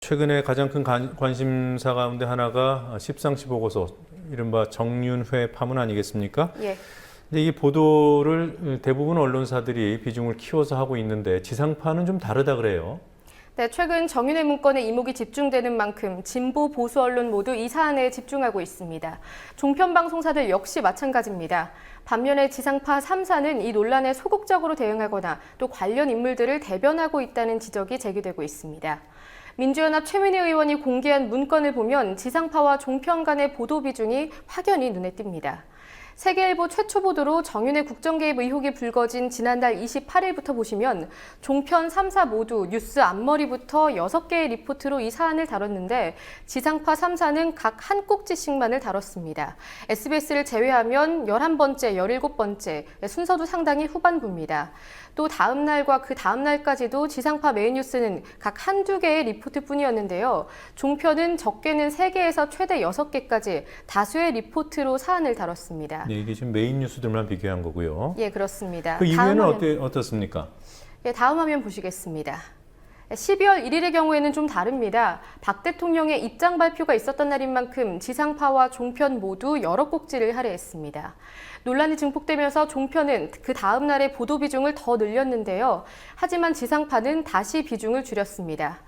최근에 가장 큰 관심사 가운데 하나가 십상시 보고서, 이른바 정윤회 파문 아니겠습니까? 예. 근데 이 보도를 대부분 언론사들이 비중을 키워서 하고 있는데 지상파는 좀 다르다 그래요. 네, 최근 정윤회 문건에 이목이 집중되는 만큼 진보 보수 언론 모두 이 사안에 집중하고 있습니다. 종편 방송사들 역시 마찬가지입니다. 반면에 지상파 3사는 이 논란에 소극적으로 대응하거나 또 관련 인물들을 대변하고 있다는 지적이 제기되고 있습니다. 민주연합 최민희 의원이 공개한 문건을 보면 지상파와 종편 간의 보도 비중이 확연히 눈에 띕니다. 세계일보 최초 보도로 정윤회 국정개입 의혹이 불거진 지난달 28일부터 보시면 종편 3사 모두 뉴스 앞머리부터 6개의 리포트로 이 사안을 다뤘는데 지상파 3사는 각 한 꼭지씩만을 다뤘습니다. SBS를 제외하면 11번째, 17번째, 순서도 상당히 후반부입니다. 또 다음 날과 그 다음 날까지도 지상파 메인 뉴스는 각 한두 개의 리포트뿐이었는데요. 종편은 적게는 3개에서 최대 6개까지 다수의 리포트로 사안을 다뤘습니다. 네, 이게 지금 메인 뉴스들만 비교한 거고요. 예, 그렇습니다. 그 이후에는 어떻습니까? 예, 다음 화면 보시겠습니다. 12월 1일의 경우에는 좀 다릅니다. 박 대통령의 입장 발표가 있었던 날인 만큼 지상파와 종편 모두 여러 꼭지를 할애했습니다. 논란이 증폭되면서 종편은 그 다음 날의 보도 비중을 더 늘렸는데요. 하지만 지상파는 다시 비중을 줄였습니다.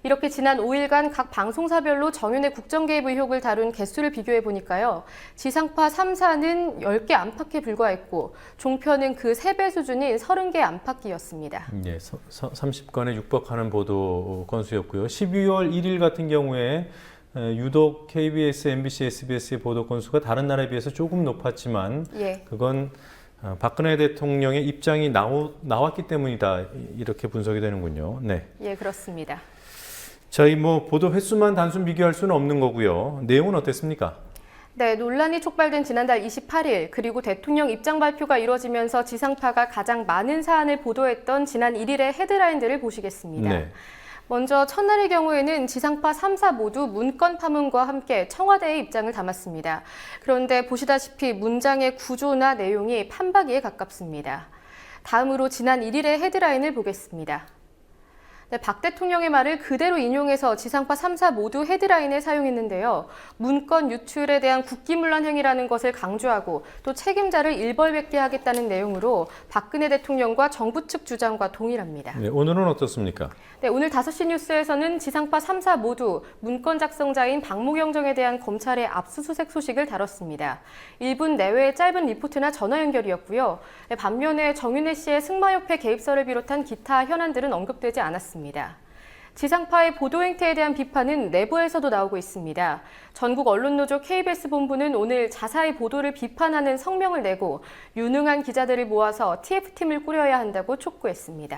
이렇게 지난 5일간 각 방송사별로 정윤회 국정개입 의혹을 다룬 개수를 비교해 보니까요. 지상파 3사는 10개 안팎에 불과했고 종편은 그 3배 수준인 30개 안팎이었습니다. 네, 30건에 육박하는 보도 건수였고요. 12월 1일 같은 경우에 유독 KBS, MBC, SBS의 보도 건수가 다른 나라에 비해서 조금 높았지만 그건 박근혜 대통령의 입장이 나왔기 때문이다, 이렇게 분석이 되는군요. 네. 예, 그렇습니다. 저희 보도 횟수만 단순 비교할 수는 없는 거고요. 내용은 어땠습니까? 네, 논란이 촉발된 지난달 28일 그리고 대통령 입장 발표가 이뤄지면서 지상파가 가장 많은 사안을 보도했던 지난 1일의 헤드라인들을 보시겠습니다. 네. 먼저 첫날의 경우에는 지상파 3사 모두 문건 파문과 함께 청와대의 입장을 담았습니다. 그런데 보시다시피 문장의 구조나 내용이 판박이에 가깝습니다. 다음으로 지난 1일의 헤드라인을 보겠습니다. 네, 박 대통령의 말을 그대로 인용해서 지상파 3사 모두 헤드라인에 사용했는데요. 문건 유출에 대한 국기문란 행위라는 것을 강조하고 또 책임자를 일벌백계 하겠다는 내용으로 박근혜 대통령과 정부 측 주장과 동일합니다. 네, 오늘은 어떻습니까? 네, 오늘 5시 뉴스에서는 지상파 3사 모두 문건 작성자인 박모경정에 대한 검찰의 압수수색 소식을 다뤘습니다. 1분 내외의 짧은 리포트나 전화 연결이었고요. 네, 반면에 정윤회 씨의 승마협회 개입설을 비롯한 기타 현안들은 언급되지 않았습니다. 지상파의 보도 행태에 대한 비판은 내부에서도 나오고 있습니다. 전국 언론노조 KBS 본부는 오늘 자사의 보도를 비판하는 성명을 내고 유능한 기자들을 모아서 TF팀을 꾸려야 한다고 촉구했습니다.